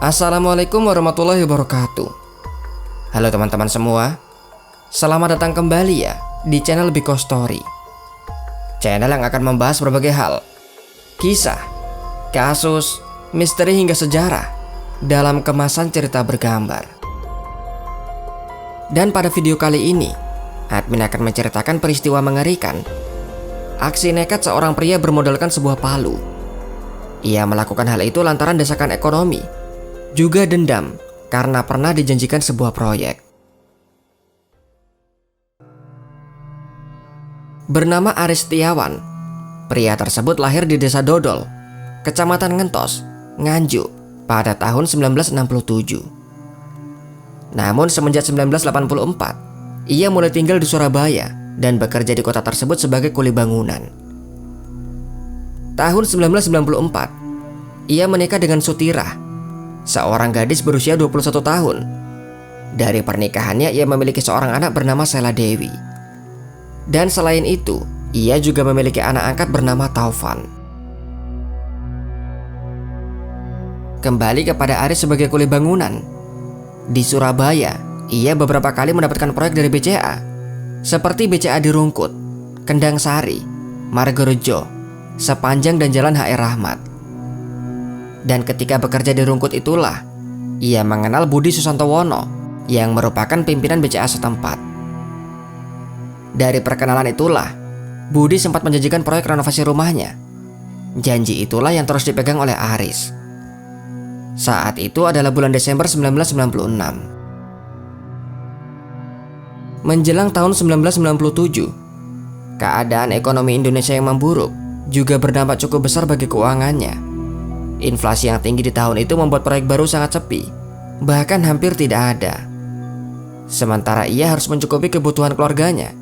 Assalamualaikum warahmatullahi wabarakatuh. Halo teman-teman semua, selamat datang kembali ya di channel Biko Story, channel yang akan membahas berbagai hal, kisah, kasus, misteri hingga sejarah dalam kemasan cerita bergambar. Dan pada video kali ini, admin akan menceritakan peristiwa mengerikan aksi nekat seorang pria bermodalkan sebuah palu. Ia melakukan hal itu lantaran desakan ekonomi, juga dendam karena pernah dijanjikan sebuah proyek. Bernama Aris Setiawan, pria tersebut lahir di Desa Dodol, Kecamatan Ngentos, Nganjuk pada tahun 1967. Namun semenjak 1984, ia mulai tinggal di Surabaya dan bekerja di kota tersebut sebagai kuli bangunan. Tahun 1994, ia menikah dengan Sutirah, seorang gadis berusia 21 tahun. Dari pernikahannya ia memiliki seorang anak bernama Sela Dewi. Dan selain itu, ia juga memiliki anak angkat bernama Taufan. Kembali kepada Aris sebagai kuli bangunan. Di Surabaya, ia beberapa kali mendapatkan proyek dari BCA, seperti BCA di Rungkut, Kendang Sari, Margorejo, Sepanjang dan Jalan HR Rahmat. Dan ketika bekerja di Rungkut itulah ia mengenal Budi Susantowono yang merupakan pimpinan BCA setempat. Dari perkenalan itulah Budi sempat menjanjikan proyek renovasi rumahnya. Janji itulah yang terus dipegang oleh Aris. Saat itu adalah bulan Desember 1996. Menjelang tahun 1997, keadaan ekonomi Indonesia yang memburuk juga berdampak cukup besar bagi keuangannya. Inflasi yang tinggi di tahun itu membuat proyek baru sangat sepi, bahkan hampir tidak ada. Sementara ia harus mencukupi kebutuhan keluarganya.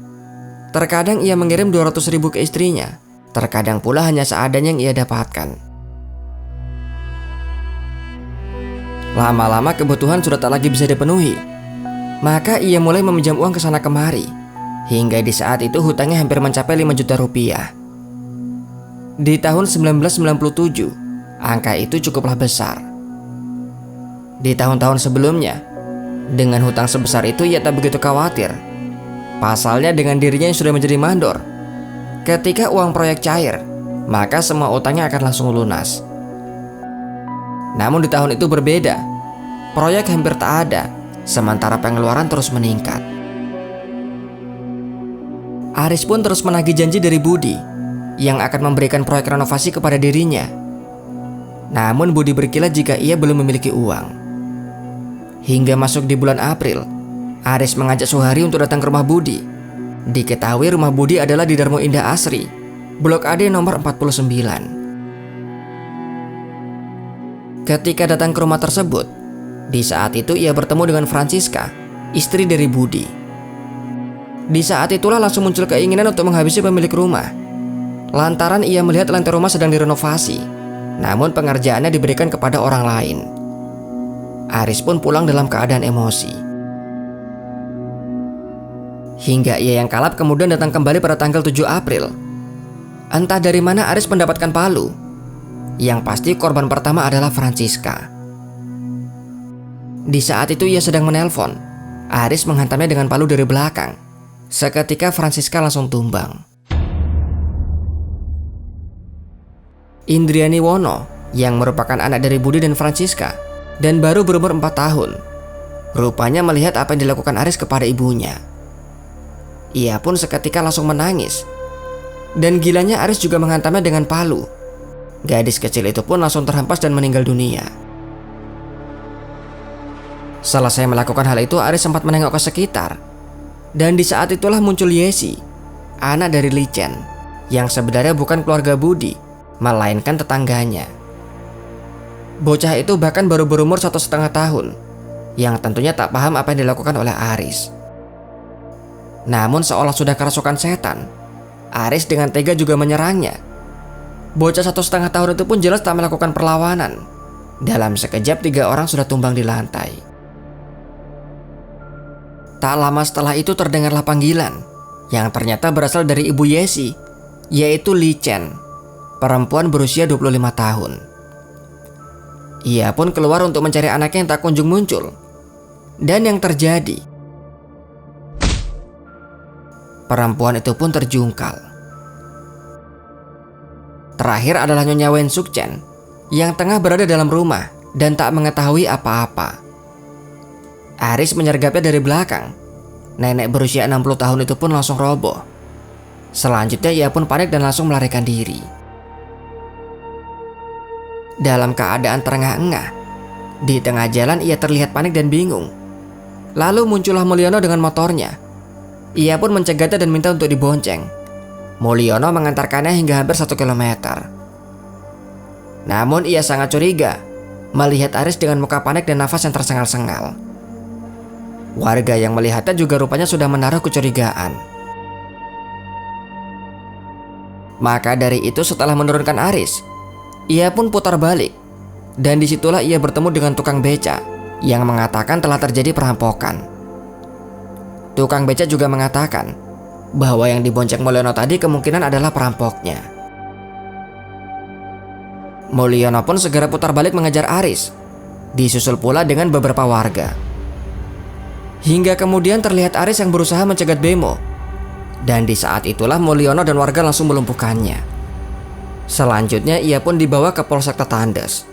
Terkadang ia mengirim 200.000 ke istrinya, terkadang pula hanya seadanya yang ia dapatkan. Lama-lama kebutuhan sudah tak lagi bisa dipenuhi, maka ia mulai meminjam uang ke sana kemari, hingga di saat itu hutangnya hampir mencapai 5 juta rupiah. Di tahun 1997, angka itu cukuplah besar. Di tahun-tahun sebelumnya, dengan hutang sebesar itu ia tak begitu khawatir. Pasalnya dengan dirinya yang sudah menjadi mandor, ketika uang proyek cair, maka semua utangnya akan langsung lunas. Namun di tahun itu berbeda. Proyek hampir tak ada, sementara pengeluaran terus meningkat. Aris pun terus menagih janji dari Budi yang akan memberikan proyek renovasi kepada dirinya. Namun Budi berkilat jika ia belum memiliki uang. Hingga masuk di bulan April, Aris mengajak Suhari untuk datang ke rumah Budi. Diketahui rumah Budi adalah di Darmo Indah Asri, Blok AD nomor 49. Ketika datang ke rumah tersebut, di saat itu ia bertemu dengan Francisca, istri dari Budi. Di saat itulah langsung muncul keinginan untuk menghabisi pemilik rumah, lantaran ia melihat lantai rumah sedang direnovasi. Namun pengerjaannya diberikan kepada orang lain. Aris pun pulang dalam keadaan emosi. Hingga ia yang kalap kemudian datang kembali pada tanggal 7 April. Entah dari mana Aris mendapatkan palu. Yang pasti korban pertama adalah Francisca. Di saat itu ia sedang menelpon. Aris menghantamnya dengan palu dari belakang. Seketika Francisca langsung tumbang. Indriani Wono yang merupakan anak dari Budi dan Francisca dan baru berumur 4 tahun, rupanya melihat apa yang dilakukan Aris kepada ibunya. Ia pun seketika langsung menangis. Dan gilanya Aris juga menghantamnya dengan palu. Gadis kecil itu pun langsung terhempas dan meninggal dunia. Selesai melakukan hal itu, Aris sempat menengok ke sekitar. Dan di saat itulah muncul Yesi, anak dari Licen, yang sebenarnya bukan keluarga Budi, melainkan tetangganya. Bocah itu bahkan baru berumur 1,5 tahun, yang tentunya tak paham apa yang dilakukan oleh Aris. Namun seolah sudah kerasukan setan, Aris dengan tega juga menyerangnya. Bocah 1,5 tahun itu pun jelas tak melakukan perlawanan. Dalam sekejap 3 orang sudah tumbang di lantai. Tak lama setelah itu terdengarlah panggilan, yang ternyata berasal dari ibu Yesi, yaitu Licen, perempuan berusia 25 tahun. Ia pun keluar untuk mencari anaknya yang tak kunjung muncul. Dan yang terjadi, perempuan itu pun terjungkal. Terakhir adalah Nyonya Wen Sukchen yang tengah berada dalam rumah dan tak mengetahui apa-apa. Aris menyergapnya dari belakang. Nenek berusia 60 tahun itu pun langsung roboh. Selanjutnya ia pun panik dan langsung melarikan diri. Dalam keadaan terengah-engah, di tengah jalan ia terlihat panik dan bingung. Lalu muncullah Mulyono dengan motornya. Ia pun mencegatnya dan minta untuk dibonceng. Mulyono mengantarkannya hingga hampir 1 kilometer. Namun ia sangat curiga melihat Aris dengan muka panik dan nafas yang tersengal-sengal. Warga yang melihatnya juga rupanya sudah menaruh kecurigaan. Maka dari itu setelah menurunkan Aris, ia pun putar balik. Dan disitulah ia bertemu dengan tukang beca yang mengatakan telah terjadi perampokan. Tukang beca juga mengatakan bahwa yang dibonceng Mulyono tadi kemungkinan adalah perampoknya. Mulyono pun segera putar balik mengejar Aris, disusul pula dengan beberapa warga. Hingga kemudian terlihat Aris yang berusaha mencegat bemo. Dan di saat itulah Mulyono dan warga langsung melumpuhkannya. Selanjutnya ia pun dibawa ke Polsek Tetandes.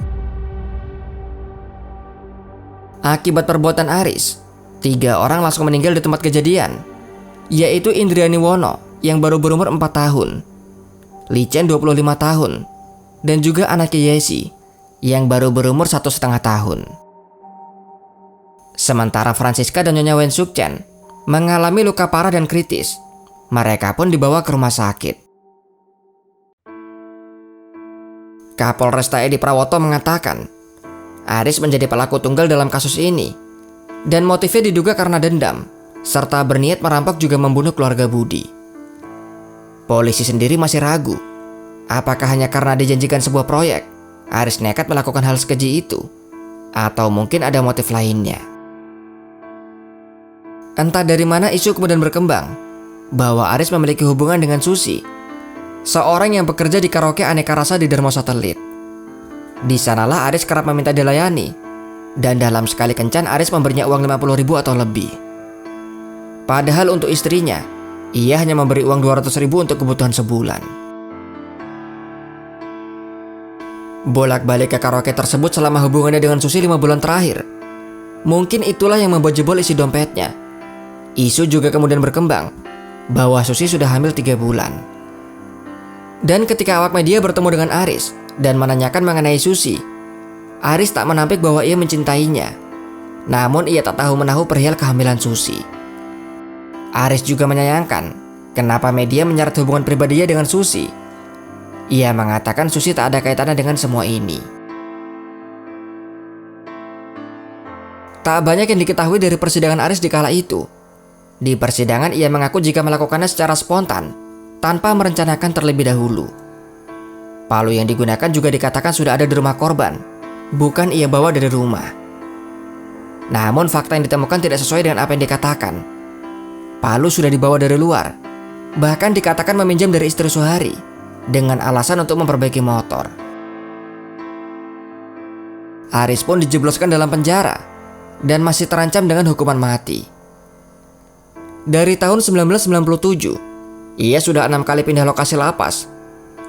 Akibat perbuatan Aris, 3 orang langsung meninggal di tempat kejadian, yaitu Indriani Wono yang baru berumur 4 tahun, Licen 25 tahun, dan juga anaknya Yesi yang baru berumur 1,5 tahun. Sementara Francisca dan Nyonya Wen Sukchen mengalami luka parah dan kritis. Mereka pun dibawa ke rumah sakit. Kapolresta Edi Prawoto mengatakan Aris menjadi pelaku tunggal dalam kasus ini, dan motifnya diduga karena dendam, serta berniat merampok juga membunuh keluarga Budi. Polisi sendiri masih ragu, apakah hanya karena dijanjikan sebuah proyek, Aris nekat melakukan hal sekeji itu, atau mungkin ada motif lainnya. Entah dari mana isu kemudian berkembang bahwa Aris memiliki hubungan dengan Susi, seorang yang bekerja di karaoke aneka rasa di Darmo Satelit. Di sanalah Aris kerap meminta dilayani, dan dalam sekali kencan Aris memberinya uang 50.000 atau lebih. Padahal untuk istrinya, ia hanya memberi uang 200.000 untuk kebutuhan sebulan. Bolak-balik ke karaoke tersebut selama hubungannya dengan Susi 5 bulan terakhir. Mungkin itulah yang membuat jebol isi dompetnya. Isu juga kemudian berkembang bahwa Susi sudah hamil 3 bulan. Dan ketika awak media bertemu dengan Aris dan menanyakan mengenai Susi, Aris tak menampik bahwa ia mencintainya. Namun ia tak tahu menahu perihal kehamilan Susi. Aris juga menyayangkan kenapa media menyeret hubungan pribadinya dengan Susi. Ia mengatakan Susi tak ada kaitannya dengan semua ini. Tak banyak yang diketahui dari persidangan Aris di kala itu. Di persidangan ia mengaku jika melakukannya secara spontan, tanpa merencanakan terlebih dahulu. Palu yang digunakan juga dikatakan sudah ada di rumah korban, bukan ia bawa dari rumah. Namun fakta yang ditemukan tidak sesuai dengan apa yang dikatakan. Palu sudah dibawa dari luar, bahkan dikatakan meminjam dari istri Suhari, dengan alasan untuk memperbaiki motor. Aris pun dijebloskan dalam penjara, dan masih terancam dengan hukuman mati. Dari tahun 1997, ia sudah 6 kali pindah lokasi lapas.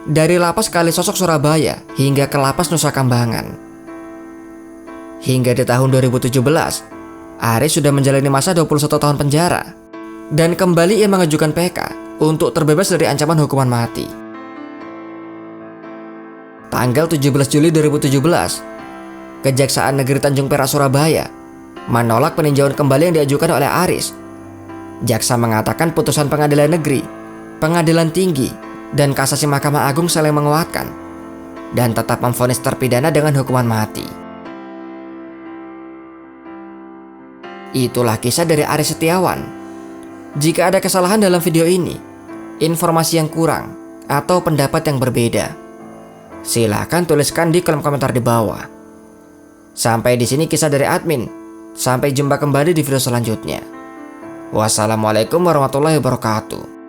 Dari lapas Kalisosok Surabaya hingga ke lapas Nusa Kambangan. Hingga di tahun 2017, Aris sudah menjalani masa 21 tahun penjara. Dan kembali ia mengajukan PK untuk terbebas dari ancaman hukuman mati. Tanggal 17 Juli 2017, Kejaksaan Negeri Tanjung Perak Surabaya menolak peninjauan kembali yang diajukan oleh Aris. Jaksa mengatakan putusan pengadilan negeri, pengadilan tinggi, dan kasasi Mahkamah Agung saling menguatkan dan tetap memvonis terpidana dengan hukuman mati. Itulah kisah dari Aris Setiawan. Jika ada kesalahan dalam video ini, informasi yang kurang, atau pendapat yang berbeda, silakan tuliskan di kolom komentar di bawah. Sampai di sini kisah dari admin. Sampai jumpa kembali di video selanjutnya. Wassalamualaikum warahmatullahi wabarakatuh.